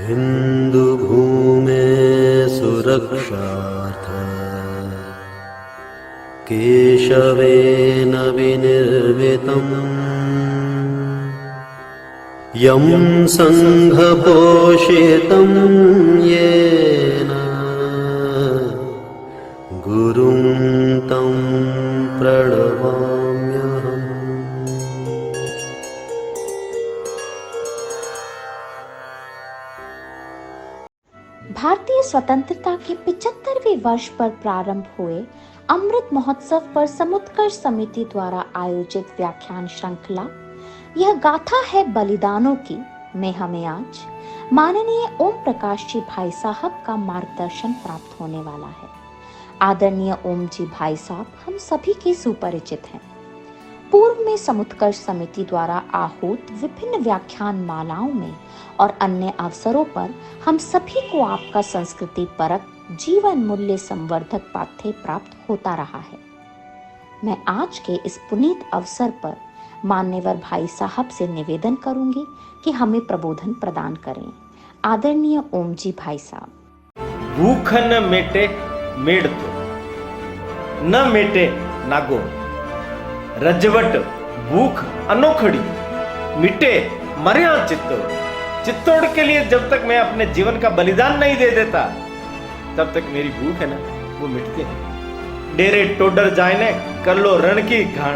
हिंदू भूमे सुरक्षार्थ केशवेन विनिर्मितं यं संघपोषितं येन गुरुं तं प्रणमाम्यहम्। भारतीय स्वतंत्रता के 75वें वर्ष पर प्रारंभ हुए अमृत महोत्सव पर समुत्कर्ष समिति द्वारा आयोजित व्याख्यान श्रृंखला यह गाथा है बलिदानों की में हमें आज माननीय ओम प्रकाश जी भाई साहब का मार्गदर्शन प्राप्त होने वाला है। आदरणीय ओम जी भाई साहब हम सभी के सुपरिचित हैं। पूर्व में समुत्कर्ष समिति द्वारा आहूत विभिन्न व्याख्यान मालाओं में और अन्य अवसरों पर हम सभी को आपका संस्कृति परक जीवन मूल्य संवर्धक पाठ्य प्राप्त होता रहा है। मैं आज के इस पुनीत अवसर पर मान्यवर भाई साहब से निवेदन करूंगी कि हमें प्रबोधन प्रदान करें। आदरणीय ओम जी भाई साहब। भूख न मेटे मेड़ तो न मेटे नागो रजवट भूख अनोखड़ी मिटे मरे चित्तौड़। चित्तौड़ के लिए जब तक मैं अपने जीवन का बलिदान नहीं दे देता तब तक मेरी भूख है ना वो मिटती है। डेरे टोडर जायने कर लो रण की घाण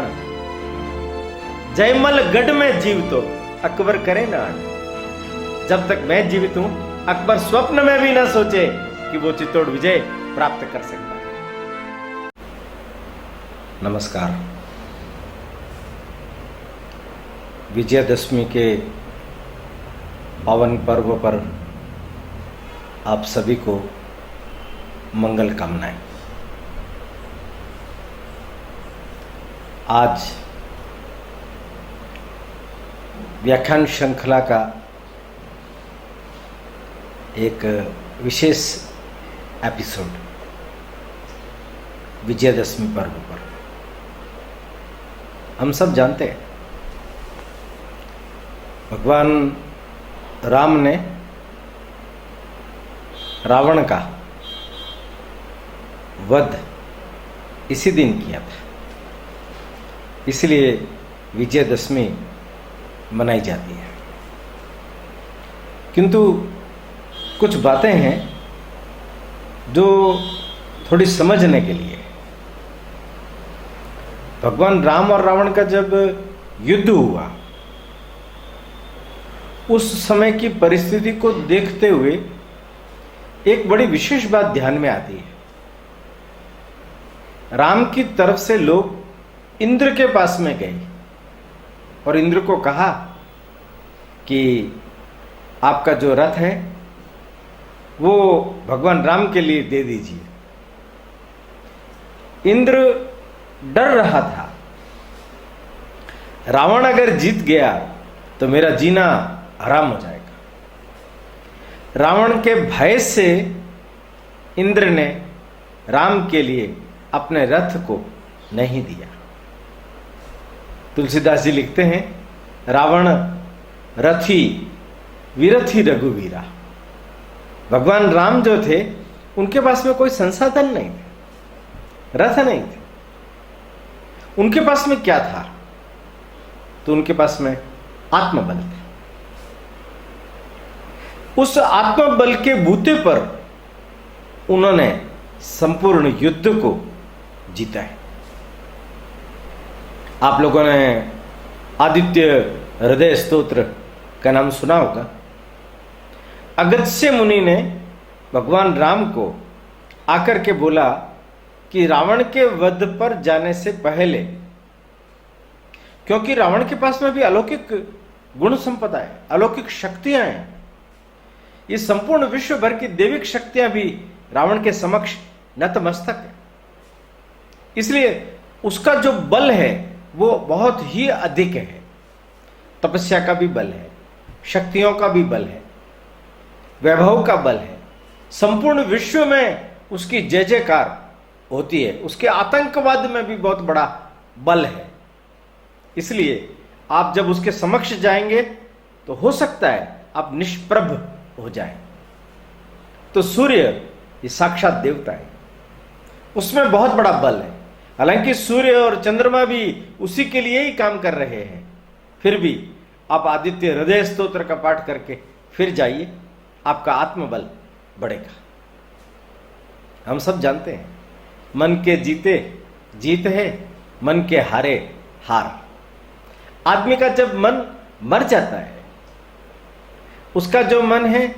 जयमल गढ़ में जीव तो अकबर करे ना आण। जब तक मैं जीवित हूं अकबर स्वप्न में भी ना सोचे कि वो चित्तौड़ विजय प्राप्त कर सकता है। नमस्कार। विजयदशमी के पावन पर्व पर आप सभी को मंगल कामनाएं। आज व्याख्यान श्रृंखला का एक विशेष एपिसोड विजयदशमी पर्व पर। हम सब जानते हैं भगवान राम ने रावण का वध इसी दिन किया था, इसलिए विजयदशमी मनाई जाती है। किंतु कुछ बातें हैं जो थोड़ी समझने के लिए। भगवान राम और रावण का जब युद्ध हुआ उस समय की परिस्थिति को देखते हुए एक बड़ी विशेष बात ध्यान में आती है। राम की तरफ से लोग इंद्र के पास में गए और इंद्र को कहा कि आपका जो रथ है वो भगवान राम के लिए दे दीजिए। इंद्र डर रहा था, रावण अगर जीत गया तो मेरा जीना हराम हो जाएगा। रावण के भय से इंद्र ने राम के लिए अपने रथ को नहीं दिया। तुलसीदास जी लिखते हैं, रावण रथी विरथी रघुवीरा। भगवान राम जो थे उनके पास में कोई संसाधन नहीं थे, रथ नहीं थे। उनके पास में क्या था? तो उनके पास में आत्मबल था। उस आत्मबल के बूते पर उन्होंने संपूर्ण युद्ध को जीता है। आप लोगों ने आदित्य हृदय स्तोत्र का नाम सुना होगा। अगस्त्य मुनि ने भगवान राम को आकर के बोला कि रावण के वध पर जाने से पहले, क्योंकि रावण के पास में भी अलौकिक गुण संपदा है, अलौकिक शक्तियां हैं, ये संपूर्ण विश्व भर की दैविक शक्तियां भी रावण के समक्ष नतमस्तक है। इसलिए उसका जो बल है वो बहुत ही अधिक है। तपस्या का भी बल है, शक्तियों का भी बल है, वैभव का बल है। संपूर्ण विश्व में उसकी जय जयकार होती है। उसके आतंकवाद में भी बहुत बड़ा बल है। इसलिए आप जब उसके समक्ष जाएंगे तो हो सकता है आप निष्प्रभ हो जाए। तो सूर्य ये साक्षात देवता है, उसमें बहुत बड़ा बल है। हालांकि सूर्य और चंद्रमा भी उसी के लिए ही काम कर रहे हैं, फिर भी आप आदित्य हृदय स्तोत्र का पाठ करके फिर जाइए, आपका आत्मबल बढ़ेगा। हम सब जानते हैं मन के जीते जीत है, मन के हारे हार। आदमी का जब मन मर जाता है, उसका जो मन है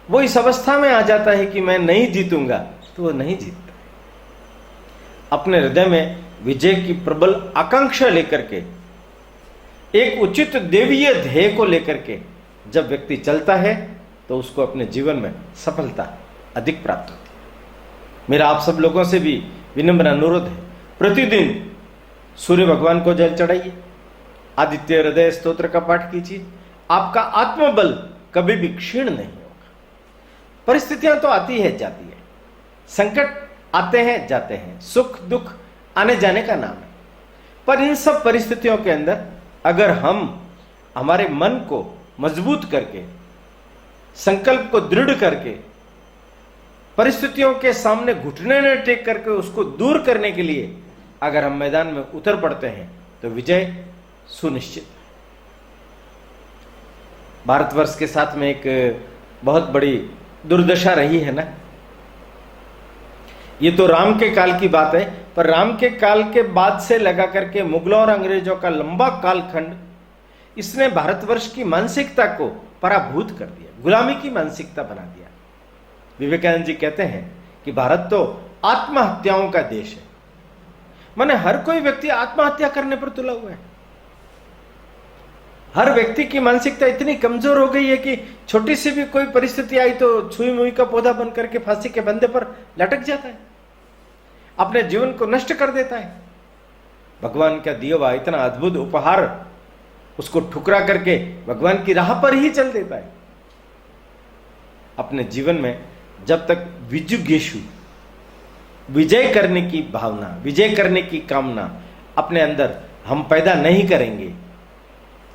वो इस अवस्था में आ जाता है कि मैं नहीं जीतूंगा, तो वो नहीं जीतता। अपने हृदय में विजय की प्रबल आकांक्षा लेकर के, एक उचित देवीय ध्येय को लेकर के जब व्यक्ति चलता है, तो उसको अपने जीवन में सफलता अधिक प्राप्त होती है। मेरा आप सब लोगों से भी विनम्र अनुरोध है, प्रतिदिन सूर्य भगवान को जल चढ़ाइए, आदित्य हृदय स्तोत्र का पाठ कीजिए। आपका आत्मबल कभी भी क्षीण नहीं होगा। परिस्थितियां तो आती है जाती है, संकट आते हैं जाते हैं, सुख दुख आने जाने का नाम है, पर इन सब परिस्थितियों के अंदर अगर हम हमारे मन को मजबूत करके, संकल्प को दृढ़ करके, परिस्थितियों के सामने घुटने न टेक करके उसको दूर करने के लिए अगर हम मैदान में उतर पड़ते हैं, तो विजय सुनिश्चित है। भारतवर्ष के साथ में एक बहुत बड़ी दुर्दशा रही है ना। ये तो राम के काल की बात है, पर राम के काल के बाद से लगा करके मुगलों और अंग्रेजों का लंबा कालखंड, इसने भारतवर्ष की मानसिकता को पराभूत कर दिया, गुलामी की मानसिकता बना दिया। विवेकानंद जी कहते हैं कि भारत तो आत्महत्याओं का देश है। माने हर कोई व्यक्ति आत्महत्या करने पर तुला हुआ है। हर व्यक्ति की मानसिकता इतनी कमजोर हो गई है कि छोटी सी भी कोई परिस्थिति आई तो छुई मुई का पौधा बन करके फांसी के बंदे पर लटक जाता है, अपने जीवन को नष्ट कर देता है। भगवान का दिया हुआ इतना अद्भुत उपहार उसको ठुकरा करके भगवान की राह पर ही चल देता है। अपने जीवन में जब तक विजुगेशु, विजय करने की भावना, विजय करने की कामना अपने अंदर हम पैदा नहीं करेंगे,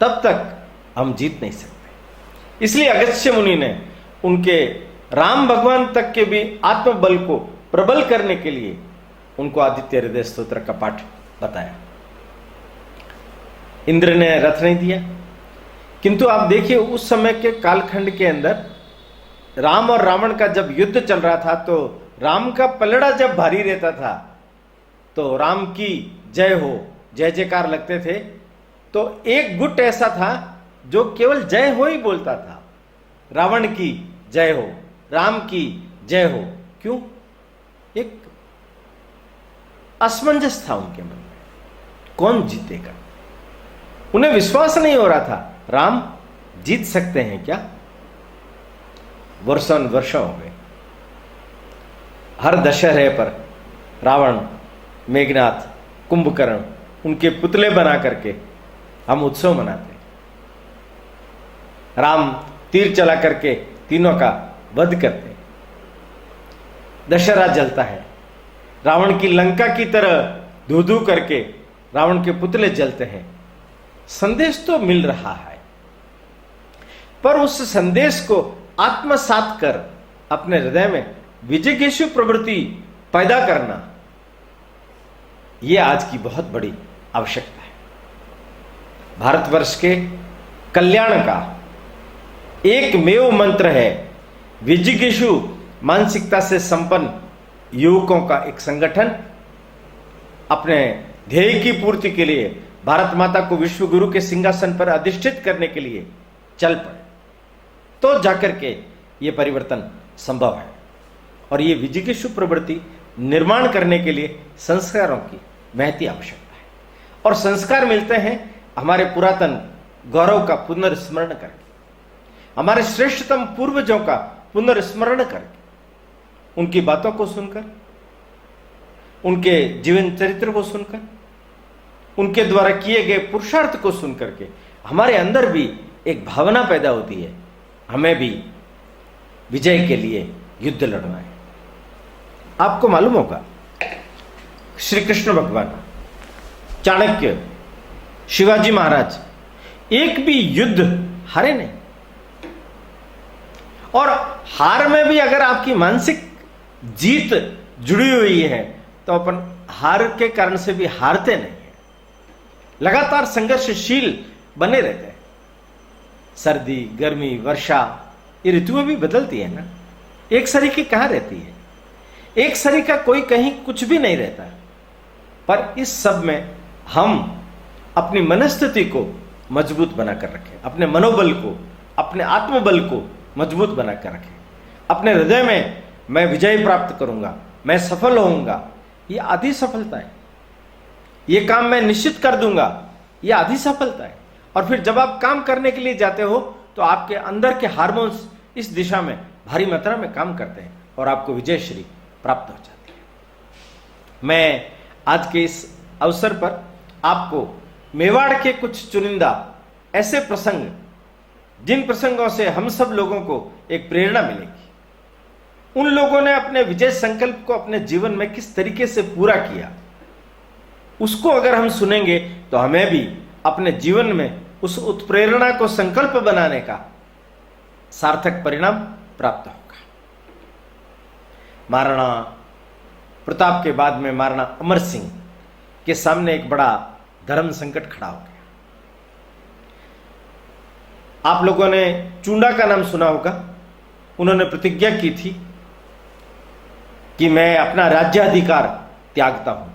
तब तक हम जीत नहीं सकते। इसलिए अगस्त्य मुनि ने उनके राम भगवान तक के भी आत्मबल को प्रबल करने के लिए उनको आदित्य हृदय स्तोत्र का पाठ बताया। इंद्र ने रथ नहीं दिया, किंतु आप देखिए उस समय के कालखंड के अंदर राम और रावण का जब युद्ध चल रहा था, तो राम का पलड़ा जब भारी रहता था तो राम की जय हो, जय जयकार लगते थे। तो एक गुट ऐसा था जो केवल जय हो ही बोलता था, रावण की जय हो, राम की जय हो। क्यों? एक असमंजस था उनके मन में, कौन जीतेगा। उन्हें विश्वास नहीं हो रहा था राम जीत सकते हैं क्या। वर्षों वर्षों हो गए। हर दशहरे पर रावण, मेघनाथ, कुंभकर्ण, उनके पुतले बना करके हम उत्सव मनाते हैं। राम तीर चला करके तीनों का वध करते हैं। दशहरा जलता है, रावण की लंका की तरह धू धू करके रावण के पुतले जलते हैं। संदेश तो मिल रहा है, पर उस संदेश को आत्मसात कर अपने हृदय में विजिगीषु प्रवृत्ति पैदा करना, यह आज की बहुत बड़ी आवश्यकता है। भारतवर्ष के कल्याण का एकमेव मंत्र है विजिगीषु मानसिकता से संपन्न युवकों का एक संगठन अपने ध्येय की पूर्ति के लिए भारत माता को विश्व गुरु के सिंहासन पर अधिष्ठित करने के लिए चल पड़े, तो जाकर के ये परिवर्तन संभव है। और ये विजिगीषु प्रवृत्ति निर्माण करने के लिए संस्कारों की महती आवश्यकता है। और संस्कार मिलते हैं हमारे पुरातन गौरव का पुनर्स्मरण करके, हमारे श्रेष्ठतम पूर्वजों का पुनर्स्मरण करके, उनकी बातों को सुनकर, उनके जीवन चरित्र को सुनकर, उनके द्वारा किए गए पुरुषार्थ को सुनकर के हमारे अंदर भी एक भावना पैदा होती है, हमें भी विजय के लिए युद्ध लड़ना है। आपको मालूम होगा श्री कृष्ण भगवान, चाणक्य, शिवाजी महाराज एक भी युद्ध हारे नहीं। और हार में भी अगर आपकी मानसिक जीत जुड़ी हुई है तो अपन हार के कारण से भी हारते नहीं है, लगातार संघर्षशील बने रहते हैं। सर्दी, गर्मी, वर्षा, ये ऋतुएं भी बदलती है ना, एक सरीखी कहां रहती है? एक सरीखा कोई कहीं कुछ भी नहीं रहता। पर इस सब में हम अपनी मनस्थिति को मजबूत बनाकर रखें, अपने मनोबल को, अपने आत्मबल को मजबूत बनाकर रखें, अपने हृदय में मैं विजय प्राप्त करूंगा, मैं सफल होऊंगा, ये आधी सफलता है। ये काम मैं निश्चित कर दूंगा, ये आधी सफलता है। और फिर जब आप काम करने के लिए जाते हो तो आपके अंदर के हार्मोन्स इस दिशा में भारी मात्रा में काम करते हैं और आपको विजयश्री प्राप्त हो जाती है। मैं आज के इस अवसर पर आपको मेवाड़ के कुछ चुनिंदा ऐसे प्रसंग, जिन प्रसंगों से हम सब लोगों को एक प्रेरणा मिलेगी, उन लोगों ने अपने विजय संकल्प को अपने जीवन में किस तरीके से पूरा किया, उसको अगर हम सुनेंगे तो हमें भी अपने जीवन में उस उत्प्रेरणा को संकल्प बनाने का सार्थक परिणाम प्राप्त होगा। महाराणा प्रताप के बाद में महाराणा अमर सिंह के सामने एक बड़ा धर्म संकट खड़ा हो गया। आप लोगों ने चुंडा का नाम सुना होगा। उन्होंने प्रतिज्ञा की थी कि मैं अपना राज्याधिकार त्यागता हूं।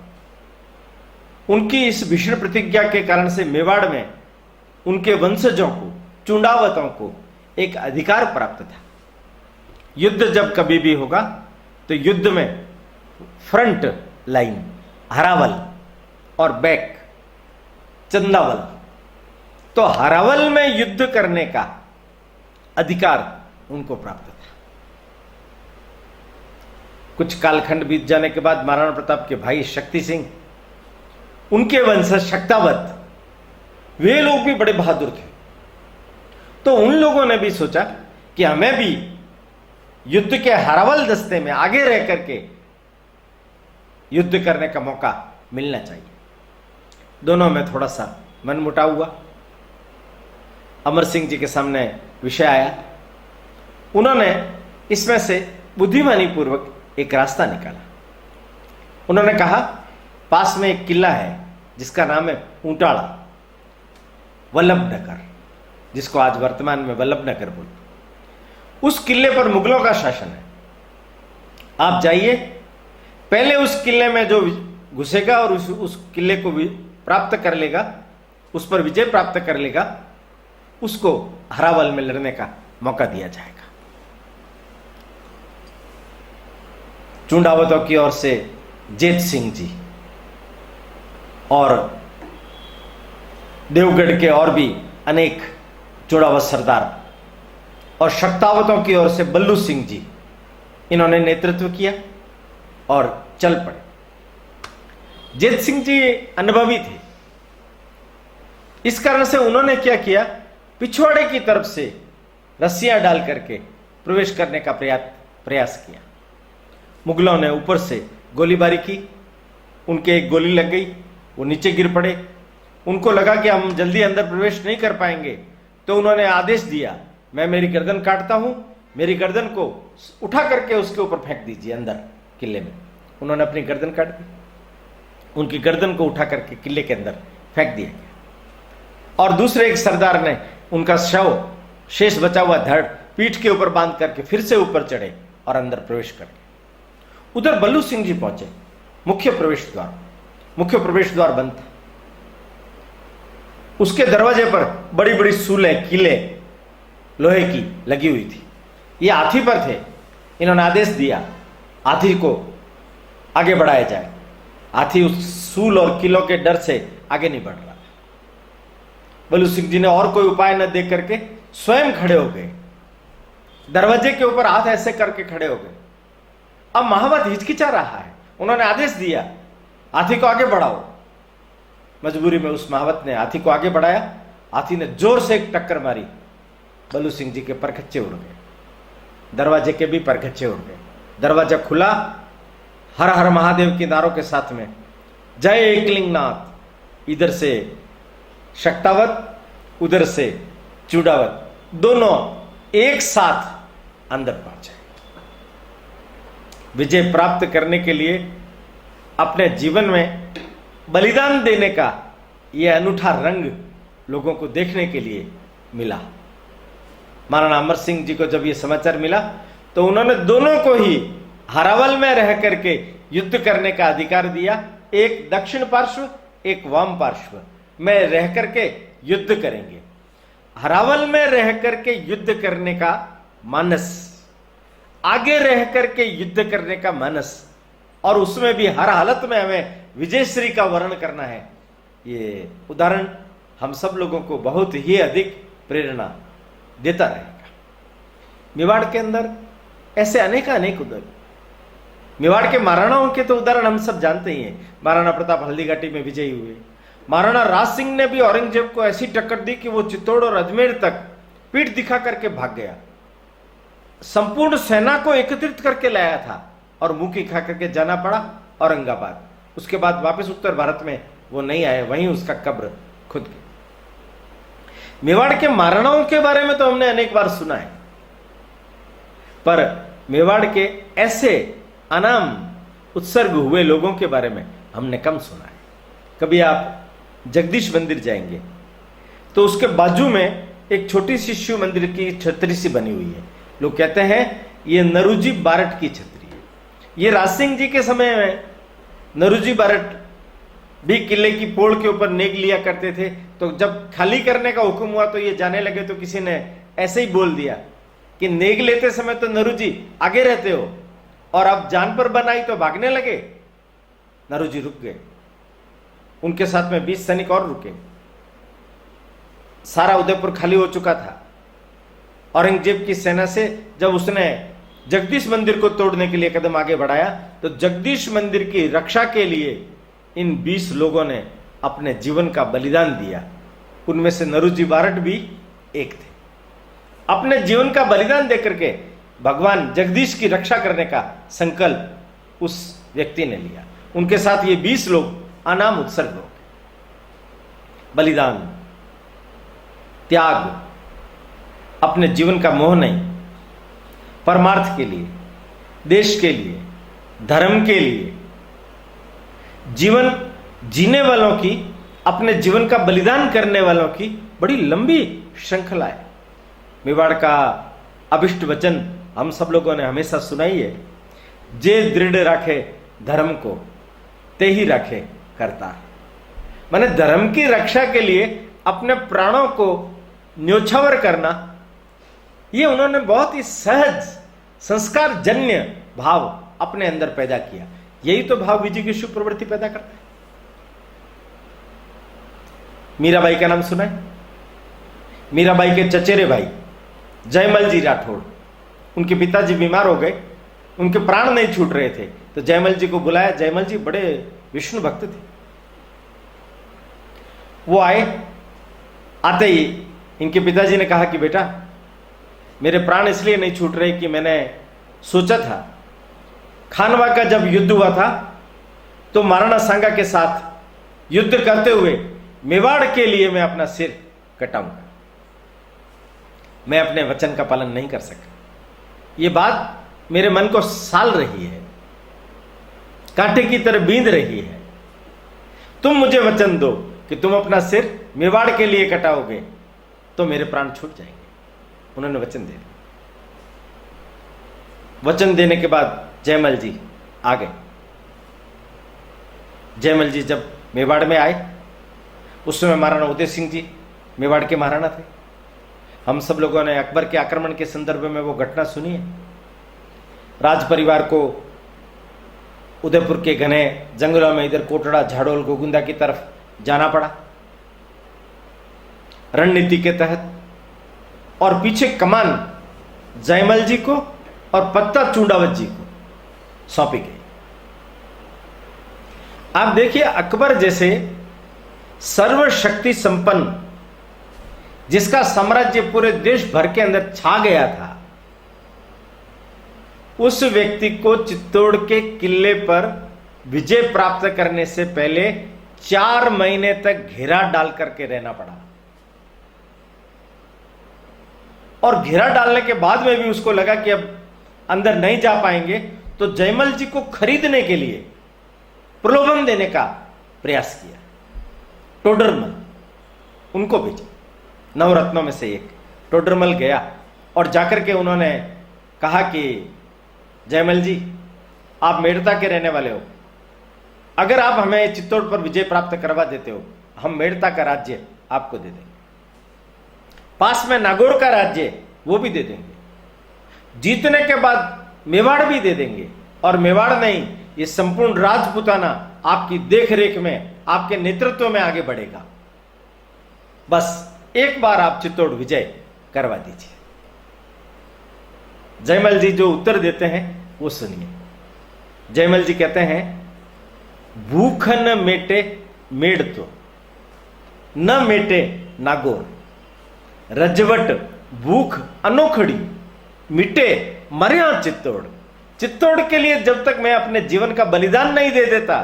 उनकी इस भीषण प्रतिज्ञा के कारण से मेवाड़ में उनके वंशजों को, चुंडावतों को एक अधिकार प्राप्त था। युद्ध जब कभी भी होगा तो युद्ध में फ्रंट लाइन हरावल और बैक चंदावल, तो हरावल में युद्ध करने का अधिकार उनको प्राप्त था। कुछ कालखंड बीत जाने के बाद महाराणा प्रताप के भाई शक्ति सिंह, उनके वंशज शक्तावत, वे लोग भी बड़े बहादुर थे। तो उन लोगों ने भी सोचा कि हमें भी युद्ध के हरावल दस्ते में आगे रह करके युद्ध करने का मौका मिलना चाहिए। दोनों में थोड़ा सा मनमुटाव हुआ। अमर सिंह जी के सामने विषय आया। उन्होंने इसमें से बुद्धिमानी पूर्वक एक रास्ता निकाला। उन्होंने कहा, पास में एक किला है जिसका नाम है ऊंटाड़ा, वल्लभनगर, जिसको आज वर्तमान में वल्लभनगर बोलते। उस किले पर मुगलों का शासन है। आप जाइए, पहले उस किले में जो घुसेगा और उस किले को भी प्राप्त कर लेगा, उस पर विजय प्राप्त कर लेगा, उसको हरावल में लड़ने का मौका दिया जाएगा। चुंडावतों की ओर से जेत सिंह जी और देवगढ़ के और भी अनेक चुंडावत सरदार और शक्तावतों की ओर से बल्लू सिंह जी, इन्होंने नेतृत्व किया और चल पड़े। जेत सिंह जी अनुभवी थे। इस कारण से उन्होंने क्या किया, पिछवाड़े की तरफ से रस्सियां डाल करके प्रवेश करने का प्रयास किया। मुगलों ने ऊपर से गोलीबारी की, उनके एक गोली लग गई, वो नीचे गिर पड़े। उनको लगा कि हम जल्दी अंदर प्रवेश नहीं कर पाएंगे, तो उन्होंने आदेश दिया, मैं मेरी गर्दन काटता हूं, मेरी गर्दन को उठा करके उसके ऊपर फेंक दीजिए अंदर किले में। उन्होंने अपनी गर्दन काट दी, उनकी गर्दन को उठा करके किले के अंदर फेंक दिया गया। और दूसरे एक सरदार ने उनका शव, शेष बचा हुआ धड़, पीठ के ऊपर बांध करके फिर से ऊपर चढ़े और अंदर प्रवेश कर गए। उधर बल्लू सिंह जी पहुंचे। मुख्य प्रवेश द्वार बंद था। उसके दरवाजे पर बड़ी बड़ी सूलें, कीले लोहे की लगी हुई थी। ये हाथी पर थे। इन्होंने आदेश दिया, हाथी को आगे बढ़ाया जाए। हाथी उस सूल और किलों के डर से आगे नहीं बढ़ रहा। बल्लू सिंह जी ने और कोई उपाय न देख करके स्वयं खड़े हो गए, दरवाजे के ऊपर हाथ ऐसे करके खड़े हो गए। अब महावत हिचकिचा रहा है। उन्होंने आदेश दिया, हाथी को आगे बढ़ाओ। मजबूरी में उस महावत ने हाथी को आगे बढ़ाया। हाथी ने जोर से एक टक्कर मारी, बल्लू सिंह जी के परखच्चे उड़ गए, दरवाजे के भी परखच्चे उड़ गए। दरवाजा खुला, हर हर महादेव के नारों के साथ में जय एकलिंगनाथ। इधर से शक्तावत, उधर से चुंडावत, दोनों एक साथ अंदर पहुंचे। विजय प्राप्त करने के लिए अपने जीवन में बलिदान देने का यह अनूठा रंग लोगों को देखने के लिए मिला। महाराणा अमर सिंह जी को जब यह समाचार मिला तो उन्होंने दोनों को ही हरावल में रह करके युद्ध करने का अधिकार दिया। एक दक्षिण पार्श्व, एक वाम पार्श्व में रह करके युद्ध करेंगे। हरावल में रह करके युद्ध करने का मानस, आगे रह करके युद्ध करने का मानस, और उसमें भी हर हालत में हमें विजयश्री का वर्ण करना है, ये उदाहरण हम सब लोगों को बहुत ही अधिक प्रेरणा देता रहेगा। मेवाड़ के अंदर ऐसे अनेक उदाहरण, मेवाड़ के महाराणाओं के तो उदाहरण हम सब जानते ही हैं। महाराणा प्रताप हल्दीघाटी में विजयी हुए। महाराणा राज सिंह ने भी औरंगजेब को ऐसी टक्कर दी कि वो चित्तौड़ और अजमेर तक पीठ दिखा करके भाग गया। संपूर्ण सेना को एकत्रित करके लाया था और मुंह खा करके जाना पड़ा औरंगाबाद। उसके बाद वापस उत्तर भारत में वो नहीं आए, वहीं उसका कब्र खुद गया। मेवाड़ के महाराणाओं के बारे में तो हमने अनेक बार सुना है, पर मेवाड़ के ऐसे अनाम उत्सर्ग हुए लोगों के बारे में हमने कम सुना है। कभी आप जगदीश मंदिर जाएंगे तो उसके बाजू में एक छोटी सी शिव मंदिर की छतरी सी बनी हुई है। लोग कहते हैं ये नरूजी बारट की छतरी है। ये राज सिंह जी के समय में नरूजी बारट भी किले की पोड़ के ऊपर नेग लिया करते थे। तो जब खाली करने का हुक्म हुआ तो ये जाने लगे तो किसी ने ऐसे ही बोल दिया कि नेग लेते समय तो नरूजी आगे रहते हो और अब जान पर बनाई तो भागने लगे। नरूजी रुक गए, उनके साथ में 20 सैनिक और रुके। सारा उदयपुर खाली हो चुका था। औरंगजेब की सेना से जब उसने जगदीश मंदिर को तोड़ने के लिए कदम आगे बढ़ाया तो जगदीश मंदिर की रक्षा के लिए इन 20 लोगों ने अपने जीवन का बलिदान दिया। उनमें से नरूजी बारट भी एक थे। अपने जीवन का बलिदान देकर के भगवान जगदीश की रक्षा करने का संकल्प उस व्यक्ति ने लिया। उनके साथ ये 20 लोग अनाम उत्सर्ग हो गए। बलिदान, त्याग, अपने जीवन का मोह नहीं, परमार्थ के लिए, देश के लिए, धर्म के लिए जीवन जीने वालों की, अपने जीवन का बलिदान करने वालों की बड़ी लंबी श्रृंखला है। मेवाड़ का अभिष्ट वचन हम सब लोगों ने हमेशा सुनाई है, जे दृढ़ राखे धर्म को ते ही राखे करता। माने धर्म की रक्षा के लिए अपने प्राणों को न्योछावर करना, ये उन्होंने बहुत ही सहज संस्कार जन्य भाव अपने अंदर पैदा किया। यही तो भाव विजय की शुभ प्रवृत्ति पैदा करता है। मीराबाई का नाम सुना है? मीराबाई के चचेरे भाई जयमल जी राठौड़, उनके पिताजी बीमार हो गए, उनके प्राण नहीं छूट रहे थे, तो जयमल जी को बुलाया। जयमल जी बड़े विष्णु भक्त थे। वो आए, आते ही इनके पिताजी ने कहा कि बेटा मेरे प्राण इसलिए नहीं छूट रहे कि मैंने सोचा था खानवा का जब युद्ध हुआ था तो महाराणा सांगा के साथ युद्ध करते हुए मेवाड़ के लिए मैं अपना सिर कटाऊंगा। मैं अपने वचन का पालन नहीं कर सका। ये बात मेरे मन को साल रही है, कांटे की तरह बींध रही है। तुम मुझे वचन दो कि तुम अपना सिर मेवाड़ के लिए कटाओगे तो मेरे प्राण छूट जाएंगे। उन्होंने वचन दे दिया। वचन देने के बाद जयमल जी आ गए। जयमल जी जब मेवाड़ में आए उस समय महाराणा उदय सिंह जी मेवाड़ के महाराणा थे। हम सब लोगों ने अकबर के आक्रमण के संदर्भ में वो घटना सुनी है। राज परिवार को उदयपुर के घने जंगलों में इधर कोटड़ा, झाड़ोल, गोगुंदा की तरफ जाना पड़ा रणनीति के तहत, और पीछे कमान जयमल जी को और पत्ता चूंडावत जी को सौंपी गई। आप देखिए, अकबर जैसे सर्वशक्ति संपन्न, जिसका साम्राज्य पूरे देश भर के अंदर छा गया था, उस व्यक्ति को चित्तौड़ के किले पर विजय प्राप्त करने से पहले 4 महीने तक घेरा डाल करके रहना पड़ा। और घेरा डालने के बाद में भी उसको लगा कि अब अंदर नहीं जा पाएंगे तो जयमल जी को खरीदने के लिए प्रलोभन देने का प्रयास किया। टोडरमल उनको भेजा, नवरत्नों में से एक टोडरमल गया और जाकर के उन्होंने कहा कि जयमल जी, आप मेड़ता के रहने वाले हो, अगर आप हमें चित्तौड़ पर विजय प्राप्त करवा देते हो, हम मेड़ता का राज्य आपको दे देंगे, पास में नागौर का राज्य वो भी दे देंगे, जीतने के बाद मेवाड़ भी दे देंगे, और मेवाड़ नहीं, ये संपूर्ण राजपूताना आपकी देखरेख में, आपके नेतृत्व में आगे बढ़ेगा। बस एक बार आप चित्तौड़ विजय करवा दीजिए। जयमल जी जो उत्तर देते हैं वो सुनिए। जयमल जी कहते हैं, भूख न मेटे मेड़ तो, न मेटे नागौर, रजवट भूख अनोखड़ी, मिटे मर्या चित्तौड़। चित्तौड़ के लिए जब तक मैं अपने जीवन का बलिदान नहीं दे देता,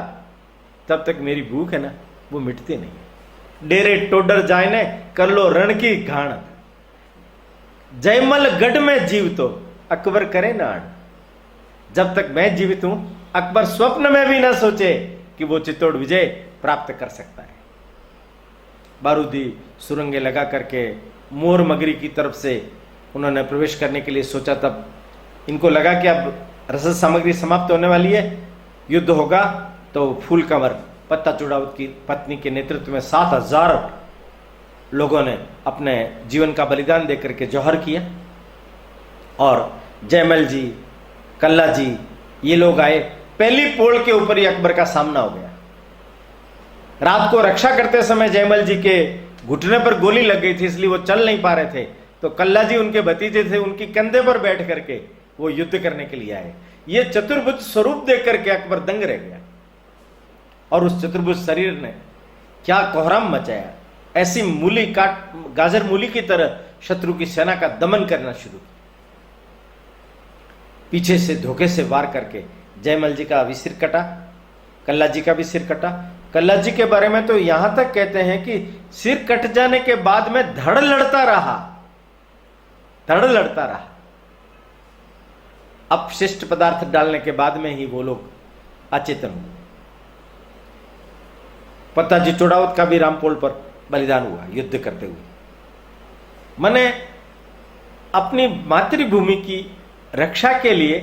तब तक मेरी भूख है ना, वो मिटती नहीं। डेरे टोडर जाए ने कर लो रण की घाण, जयमल गढ़ में जीव तो अकबर करे नाण। जब तक मैं जीवित हूं, अकबर स्वप्न में भी ना सोचे कि वो चित्तौड़ विजय प्राप्त कर सकता है। बारूदी सुरंगें लगा करके मोर मगरी की तरफ से उन्होंने प्रवेश करने के लिए सोचा, तब इनको लगा कि अब रसद सामग्री समाप्त होने वाली है, युद्ध होगा। तो फूल कंवर पत्ता चुड़ावत की पत्नी के नेतृत्व में 7000 लोगों ने अपने जीवन का बलिदान देकर के जौहर किया, और जयमल जी, कल्ला जी, ये लोग आए। पहली पोल के ऊपर ही अकबर का सामना हो गया। रात को रक्षा करते समय जयमल जी के घुटने पर गोली लग गई थी, इसलिए वो चल नहीं पा रहे थे। तो कल्ला जी उनके भतीजे थे, उनकी कंधे पर बैठ करके वो युद्ध करने के लिए आए। ये चतुर्भुज स्वरूप देख करके अकबर दंग रह गया, और उस चतुर्भुज शरीर ने क्या कोहराम मचाया। ऐसी मूली काट, गाजर मूली की तरह शत्रु की सेना का दमन करना शुरू किया। पीछे से धोखे से वार करके जयमल जी का भी सिर कटा, कल्ला जी का भी सिर कटा। कल्ला जी के बारे में तो यहां तक कहते हैं कि सिर कट जाने के बाद में धड़ लड़ता रहा, धड़ लड़ता रहा। अपशिष्ट पदार्थ डालने के बाद में ही वो लोग अचेतन हुए। पत्ता जी चुड़ावत का भी रामपोल पर बलिदान हुआ युद्ध करते हुए। मैंने अपनी मातृभूमि की रक्षा के लिए,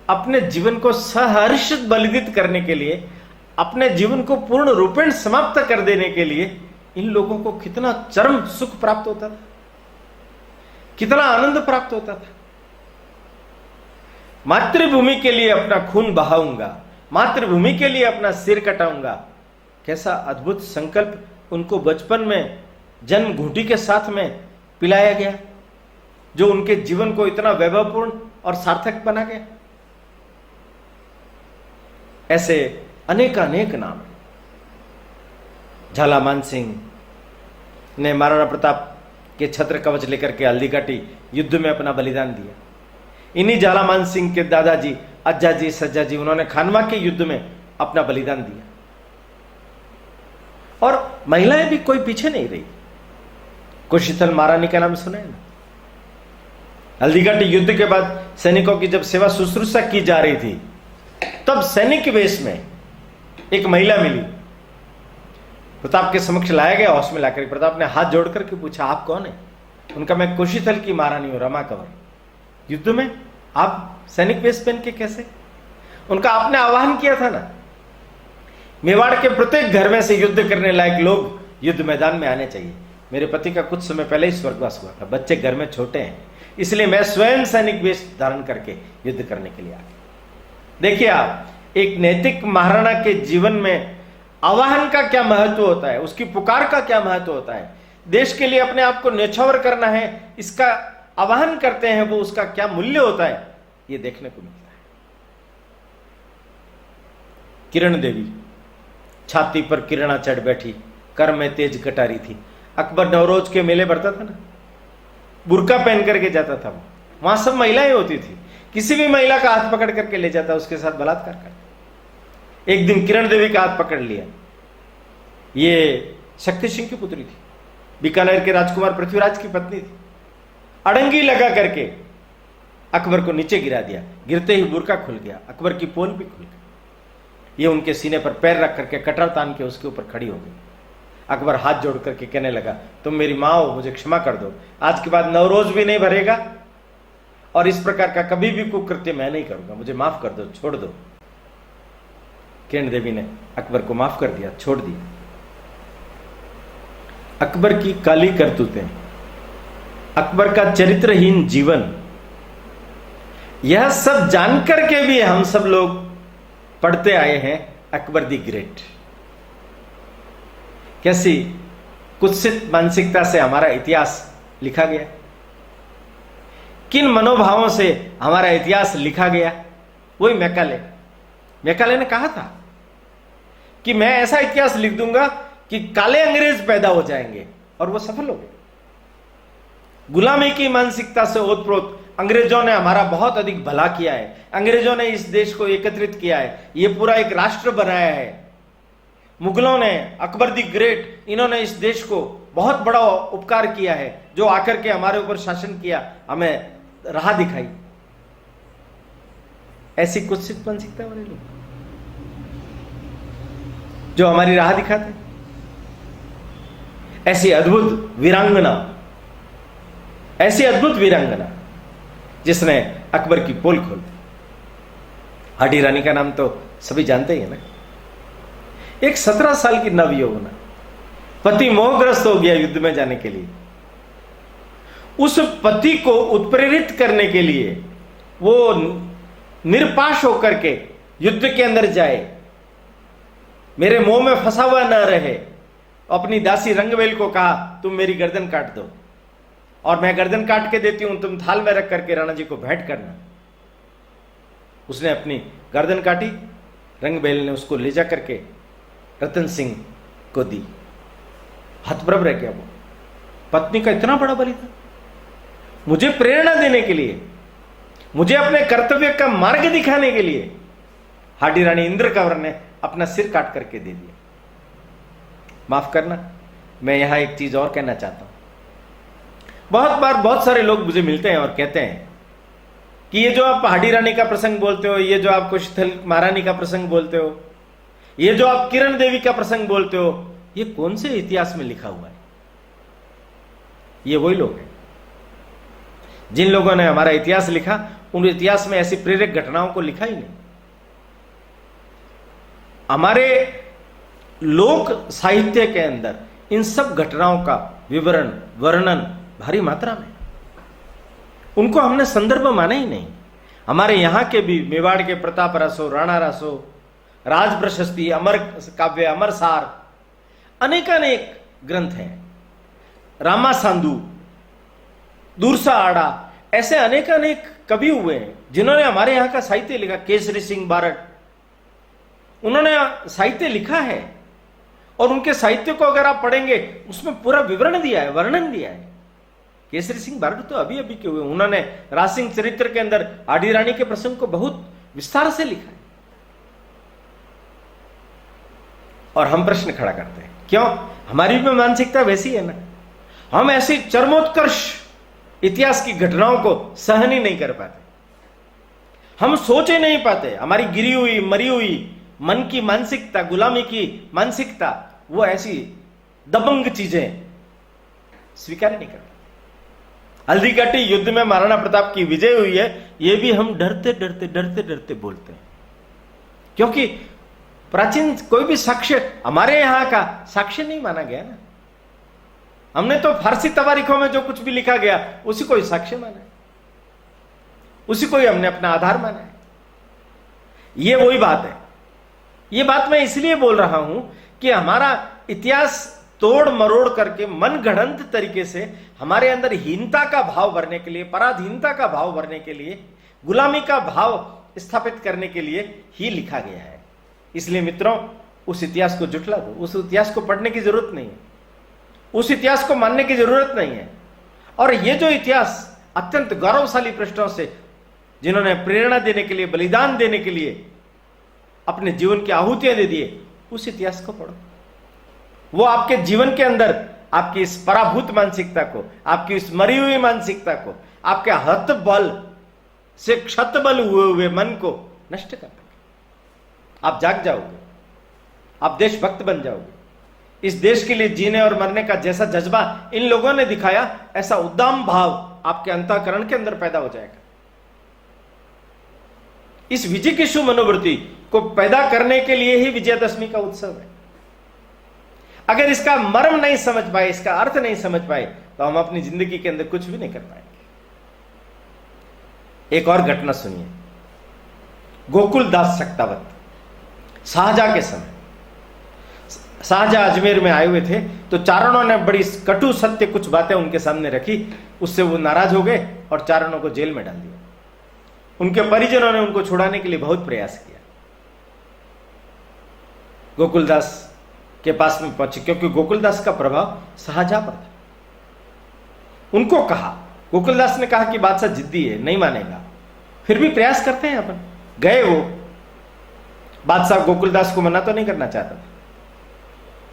अपने जीवन को सहर्षित बलिदित करने के लिए, अपने जीवन को पूर्ण रूपेण समाप्त कर देने के लिए इन लोगों को कितना चरम सुख प्राप्त होता था, कितना आनंद प्राप्त होता था। मातृभूमि के लिए अपना खून बहाऊंगा, मातृभूमि के लिए अपना सिर कटाऊंगा। कैसा अद्भुत संकल्प उनको बचपन में जन्म घूंटी के साथ में पिलाया गया, जो उनके जीवन को इतना वैभवपूर्ण और सार्थक बना गया। ऐसे अनेक नाम। झालामान सिंह ने महाराणा प्रताप के छत्र कवच लेकर के हल्दी घाटी युद्ध में अपना बलिदान दिया। इन्हीं झालामान सिंह के दादाजी अज्जा जी, सज्जा जी, उन्होंने खानवा के युद्ध में अपना बलिदान दिया। और महिलाएं भी कोई पीछे नहीं रही। कुशीथल महारानी का नाम सुना है ना? हल्दीघाटी युद्ध के बाद सैनिकों की जब सेवा शुश्रूषा की जा रही थी, तब सैनिक वेश में एक महिला मिली, प्रताप के समक्ष लाया गया। हाउस में लाकर प्रताप ने हाथ जोड़ करके पूछा, आप कौन है? उनका, मैं कुशीथल की महारानी हूं, रमा कंवर। युद्ध में आप सैनिक वेश पहन के कैसे? उनका, आपने आह्वान किया था ना, मेवाड़ के प्रत्येक घर में से युद्ध करने लायक लोग युद्ध मैदान में आने चाहिए। मेरे पति का कुछ समय पहले ही स्वर्गवास हुआ था, बच्चे घर में छोटे हैं, इसलिए मैं स्वयं सैनिक वेश धारण करके युद्ध करने के लिए आ गया। देखिए आप, एक नैतिक महाराणा के जीवन में आवाहन का क्या महत्व होता है, उसकी पुकार का क्या महत्व होता है, देश के लिए अपने आप को न्यौछावर करना है, इसका आवाहन करते हैं, वो उसका क्या मूल्य होता है, ये देखने को मिलता है। किरण देवी छाती पर किरणा चढ़ बैठी, कर में तेज कटारी थी। अकबर नवरोज के मेले भरता था ना, बुर्का पहन करके जाता था, वहां सब महिलाएं होती थी। किसी भी महिला का हाथ पकड़ करके ले जाता, उसके साथ बलात्कार करता। एक दिन किरण देवी का हाथ पकड़ लिया। ये शक्ति सिंह की पुत्री थी, बीकानेर के राजकुमार पृथ्वीराज की पत्नी थी। अड़ंगी लगा करके अकबर को नीचे गिरा दिया। गिरते ही बुर्का खुल गया, अकबर की पोल भी खुल गई। ये उनके सीने पर पैर रख करके कटर तान के उसके ऊपर खड़ी हो गई। अकबर हाथ जोड़ करके कहने लगा, तुम मेरी माँ हो, मुझे क्षमा कर दो, आज के बाद नवरोज भी नहीं भरेगा और इस प्रकार का कभी भी कुकृत्य मैं नहीं करूंगा, मुझे माफ कर दो, छोड़ दो। किरण देवी ने अकबर को माफ कर दिया, छोड़ दिया। अकबर की काली करतूतें, अकबर का चरित्रहीन जीवन, यह सब जानकर के भी हम सब लोग पढ़ते आए हैं अकबर द ग्रेट। कैसी कुत्सित मानसिकता से हमारा इतिहास लिखा गया, किन मनोभावों से हमारा इतिहास लिखा गया। वही मैकाले ने कहा था कि मैं ऐसा इतिहास लिख दूंगा कि काले अंग्रेज पैदा हो जाएंगे, और वो सफल हो गए। गुलामी की मानसिकता से ओतप्रोत अंग्रेजों ने हमारा बहुत अधिक भला किया है, अंग्रेजों ने इस देश को एकत्रित किया है, ये पूरा एक राष्ट्र बनाया है। मुगलों ने, अकबर द ग्रेट, इन्होंने इस देश को बहुत बड़ा उपकार किया है, जो आकर के हमारे ऊपर शासन किया, हमें राह दिखाई। ऐसी कुत्सित मानसिकता वाले लोग जो हमारी राह दिखाते, ऐसी अद्भुत वीरांगना जिसने अकबर की पोल खोल दी। हाडी रानी का नाम तो सभी जानते ही है ना। एक 17 साल की नवयौवना, पति मोहग्रस्त हो गया युद्ध में जाने के लिए, उस पति को उत्प्रेरित करने के लिए वो निरपाश होकर के युद्ध के अंदर जाए, मेरे मुंह में फंसा हुआ न रहे। अपनी दासी रंगवेल को कहा, तुम मेरी गर्दन काट दो और मैं गर्दन काट के देती हूं, तुम थाल में रख करके राणा जी को भेंट करना। उसने अपनी गर्दन काटी, रंगवेल ने उसको ले जा करके रतन सिंह को दी। हतप्रभ रह गया वो, पत्नी का इतना बड़ा बलिदान, मुझे प्रेरणा देने के लिए, मुझे अपने कर्तव्य का मार्ग दिखाने के लिए हाडी रानी इंद्र कंवर ने अपना सिर काट करके दे दिया। माफ करना, मैं यहां एक चीज और कहना चाहता हूं। बहुत बार बहुत सारे लोग मुझे मिलते हैं और कहते हैं कि ये जो आप हाडी रानी का प्रसंग बोलते हो, ये जो आप कुशस्थल महारानी का प्रसंग बोलते हो, ये जो आप किरण देवी का प्रसंग बोलते हो, ये कौन से इतिहास में लिखा हुआ है? ये वही लोग हैं जिन लोगों ने हमारा इतिहास लिखा, उन इतिहास में ऐसी प्रेरक घटनाओं को लिखा ही नहीं। हमारे लोक साहित्य के अंदर इन सब घटनाओं का विवरण, वर्णन भारी मात्रा में, उनको हमने संदर्भ माना ही नहीं। हमारे यहां के भी मेवाड़ के प्रताप रासो, राणा रासो, राज प्रशस्ति, अमर काव्य, अमर सार, अनेकानेक ग्रंथ हैं। रामा सांदू, दूरसा आड़ा, ऐसे अनेकानेक कवि हुए हैं जिन्होंने हमारे यहां का साहित्य लिखा। केसरी सिंह बारट, उन्होंने साहित्य लिखा है और उनके साहित्य को अगर आप पढ़ेंगे उसमें पूरा विवरण दिया है, वर्णन दिया है। केसरी सिंह बारट तो अभी अभी के हुए, उन्होंने राज सिंह चरित्र के अंदर हाडी रानी के प्रसंग को बहुत विस्तार से लिखा है। और हम प्रश्न खड़ा करते हैं, क्यों? हमारी भी मानसिकता वैसी है ना। हम ऐसी चरमोत्कर्ष इतिहास की घटनाओं को सहन ही नहीं कर पाते, हम सोच ही नहीं पाते। हमारी गिरी हुई, मरी हुई मन की मानसिकता, गुलामी की मानसिकता, वो ऐसी दबंग चीजें स्वीकार नहीं करता। हल्दीघाटी युद्ध में महाराणा प्रताप की विजय हुई है, ये भी हम डरते डरते डरते डरते बोलते हैं, क्योंकि प्राचीन कोई भी साक्ष्य हमारे यहां का साक्ष्य नहीं माना गया ना। हमने तो फारसी तवारीखों में जो कुछ भी लिखा गया उसी को ही साक्ष्य माना है, उसी को ही हमने अपना आधार माना है। ये वही बात है। ये बात मैं इसलिए बोल रहा हूं कि हमारा इतिहास तोड़ मरोड़ करके मन गढ़ंत तरीके से हमारे अंदर हीनता का भाव भरने के लिए, पराधीनता का भाव भरने के लिए, गुलामी का भाव स्थापित करने के लिए ही लिखा गया है। इसलिए मित्रों, उस इतिहास को जुटला दो, उस इतिहास को पढ़ने की जरूरत नहीं है, उस इतिहास को मानने की जरूरत नहीं है। और ये जो इतिहास अत्यंत गौरवशाली पृष्ठों से, जिन्होंने प्रेरणा देने के लिए, बलिदान देने के लिए अपने जीवन की आहुतियां दे दिए, उस इतिहास को पढ़ो। वो आपके जीवन के अंदर आपकी इस पराभूत मानसिकता को, आपकी इस मरी हुई मानसिकता को, आपके हत बल से क्षतबल हुए मन को नष्ट कर देंगे। आप जाग जाओगे, आप देशभक्त बन जाओगे। इस देश के लिए जीने और मरने का जैसा जज्बा इन लोगों ने दिखाया, ऐसा उद्दाम भाव आपके अंतःकरण के अंदर पैदा हो जाएगा। इस विजिकीषु मनोवृत्ति को पैदा करने के लिए ही विजयादशमी का उत्सव है। अगर इसका मर्म नहीं समझ पाए, इसका अर्थ नहीं समझ पाए, तो हम अपनी जिंदगी के अंदर कुछ भी नहीं कर पाएंगे। एक और घटना सुनिए। गोकुलदास शक्तावत, शाहजहां के समय शाहजहां अजमेर में आए हुए थे, तो चारणों ने बड़ी कटु सत्य कुछ बातें उनके सामने रखी। उससे वो नाराज हो गए और चारणों को जेल में डाल दिया। उनके परिजनों ने उनको छुड़ाने के लिए बहुत प्रयास किया। गोकुलदास के पास में पहुंचे, क्योंकि गोकुलदास का प्रभाव शाहजहां पर था। उनको कहा, गोकुलदास ने कहा कि बादशाह जिद्दी है, नहीं मानेगा, फिर भी प्रयास करते हैं अपन। गए वो, बादशाह गोकुलदास को मना तो नहीं करना चाहता था,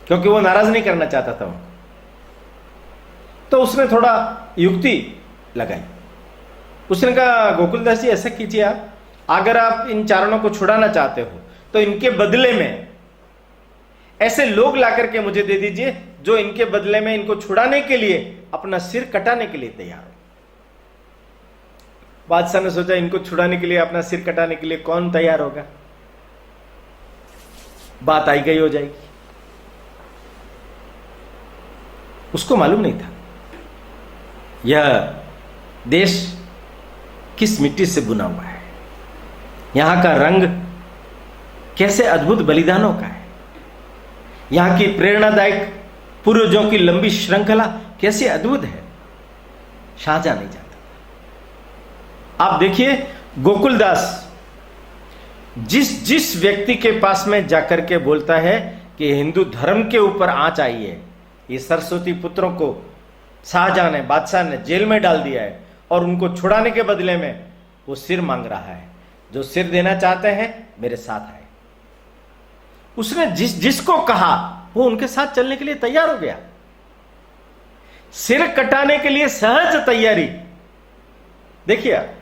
क्योंकि वो नाराज नहीं करना चाहता था उनको। तो उसने थोड़ा युक्ति लगाई। उसने कहा, गोकुलदास जी ऐसा कीजिए, आप अगर आप इन चारणों को छुड़ाना चाहते हो तो इनके बदले में ऐसे लोग ला करके मुझे दे दीजिए जो इनके बदले में इनको छुड़ाने के लिए अपना सिर कटाने के लिए तैयार हो। बादशाह ने सोचा, इनको छुड़ाने के लिए, अपना सिर कटाने के लिए कौन तैयार होगा? बात आई गई हो जाएगी। उसको मालूम नहीं था यह देश किस मिट्टी से बुना हुआ है, यहां का रंग कैसे अद्भुत बलिदानों का है, यहां की प्रेरणादायक पूर्वजों की लंबी श्रृंखला कैसी अद्भुत है। शाहजहां नहीं जानता। आप देखिए, गोकुलदास जिस जिस व्यक्ति के पास में जाकर के बोलता है कि हिंदू धर्म के ऊपर आंच आई है, ये सरस्वती पुत्रों को शाहजहां ने, बादशाह ने जेल में डाल दिया है, और उनको छुड़ाने के बदले में वो सिर मांग रहा है। जो सिर देना चाहते हैं मेरे साथ आए। उसने जिसको कहा वो उनके साथ चलने के लिए तैयार हो गया। सिर कटाने के लिए सहज तैयारी देखिए आप।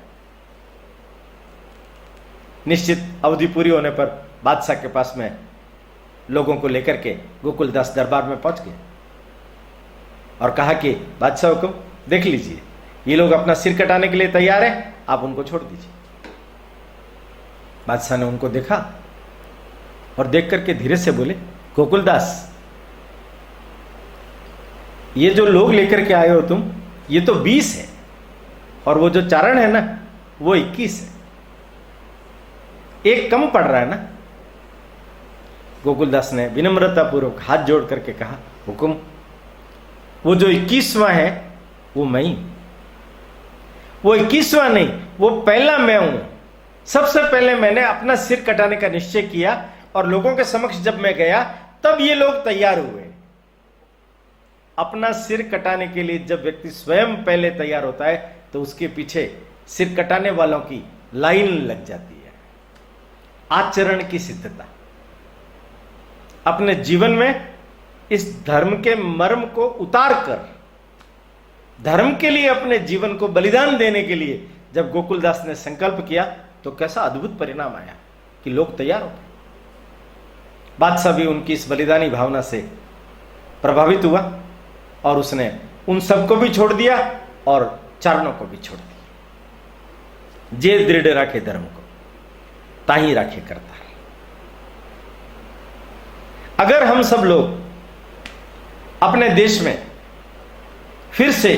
निश्चित अवधि पूरी होने पर बादशाह के पास में लोगों को लेकर के गोकुलदास दरबार में पहुंच गए और कहा कि बादशाह हुकुम, देख लीजिए, ये लोग अपना सिर कटाने के लिए तैयार हैं, आप उनको छोड़ दीजिए। बादशाह ने उनको देखा और देख करके धीरे से बोले, गोकुलदास, ये जो लोग लेकर के आए हो तुम, ये तो 20 है, और वो जो चारण है ना, वो 21 है। एक कम पड़ रहा है ना। गोकुलदास ने विनम्रतापूर्वक हाथ जोड़ करके कहा, हुकुम, वो जो 21वां है वो मैं ही। वो 21वां नहीं, वो पहला मैं हूं। सबसे पहले मैंने अपना सिर कटाने का निश्चय किया, और लोगों के समक्ष जब मैं गया तब ये लोग तैयार हुए। अपना सिर कटाने के लिए जब व्यक्ति स्वयं पहले तैयार होता है तो उसके पीछे सिर कटाने वालों की लाइन लग जाती है। आचरण की सिद्धता। अपने जीवन में इस धर्म के मर्म को उतार कर धर्म के लिए अपने जीवन को बलिदान देने के लिए जब गोकुलदास ने संकल्प किया तो कैसा अद्भुत परिणाम आया कि लोग तैयार हो गए। बादशाह भी उनकी इस बलिदानी भावना से प्रभावित हुआ और उसने उन सबको भी छोड़ दिया और चारणों को भी छोड़ दिया। जे दृढ़ राखे धर्म को ताही राखे करता है। अगर हम सब लोग अपने देश में फिर से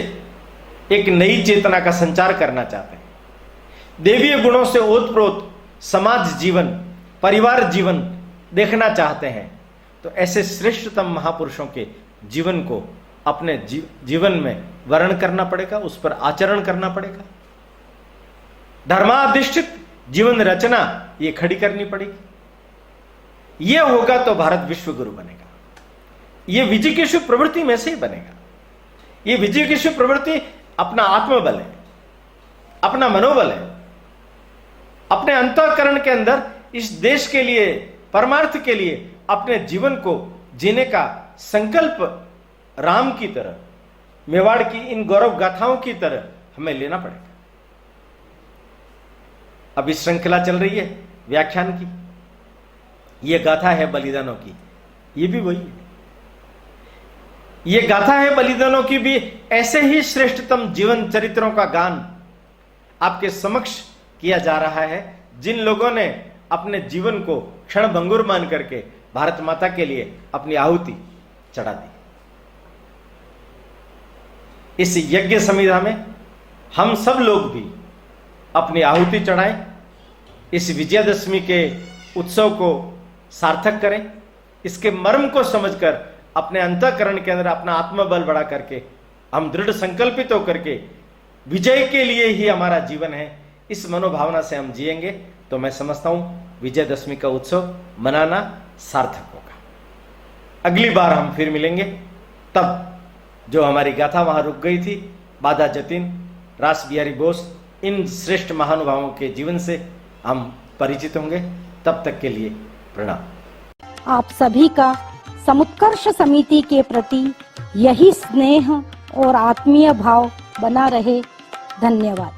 एक नई चेतना का संचार करना चाहते हैं, देवीय गुणों से ओतप्रोत समाज जीवन, परिवार जीवन देखना चाहते हैं, तो ऐसे श्रेष्ठतम महापुरुषों के जीवन को अपने जीवन में वर्ण करना पड़ेगा, उस पर आचरण करना पड़ेगा। धर्माधिष्ठित जीवन रचना ये खड़ी करनी पड़ेगी। ये होगा तो भारत विश्व गुरु बनेगा। ये विजिकीषु प्रवृत्ति में से ही बनेगा। ये विजिकीषु प्रवृत्ति अपना आत्मबल है, अपना मनोबल है, अपने अंतःकरण के अंदर इस देश के लिए, परमार्थ के लिए अपने जीवन को जीने का संकल्प राम की तरह, मेवाड़ की इन गौरव गाथाओं की तरह हमें लेना पड़ेगा। अब इस श्रृंखला चल रही है व्याख्यान की, ये गाथा है बलिदानों की, ये भी वही है। ये गाथा है बलिदानों की भी ऐसे ही श्रेष्ठतम जीवन चरित्रों का गान आपके समक्ष किया जा रहा है, जिन लोगों ने अपने जीवन को क्षणभंगुर मान करके भारत माता के लिए अपनी आहुति चढ़ा दी। इस यज्ञ संविधा में हम सब लोग भी अपनी आहुति चढ़ाएं, इस विजयादशमी के उत्सव को सार्थक करें, इसके मर्म को समझकर अपने अंतःकरण के अंदर अपना आत्मबल बढ़ा करके हम दृढ़ संकल्पित होकर के विजय के लिए ही हमारा जीवन है, इस मनोभावना से हम जिएंगे तो मैं समझता हूं विजयदशमी का उत्सव मनाना सार्थक होगा। अगली बार हम फिर मिलेंगे, तब जो हमारी गाथा वहां रुक गई थी, बाधा जतिन, रास बिहारी बोस, इन श्रेष्ठ महानुभावों के जीवन से हम परिचित होंगे। तब तक के लिए प्रणाम। आप सभी का समुत्कर्ष समिति के प्रति यही स्नेह और आत्मीय भाव बना रहे। धन्यवाद।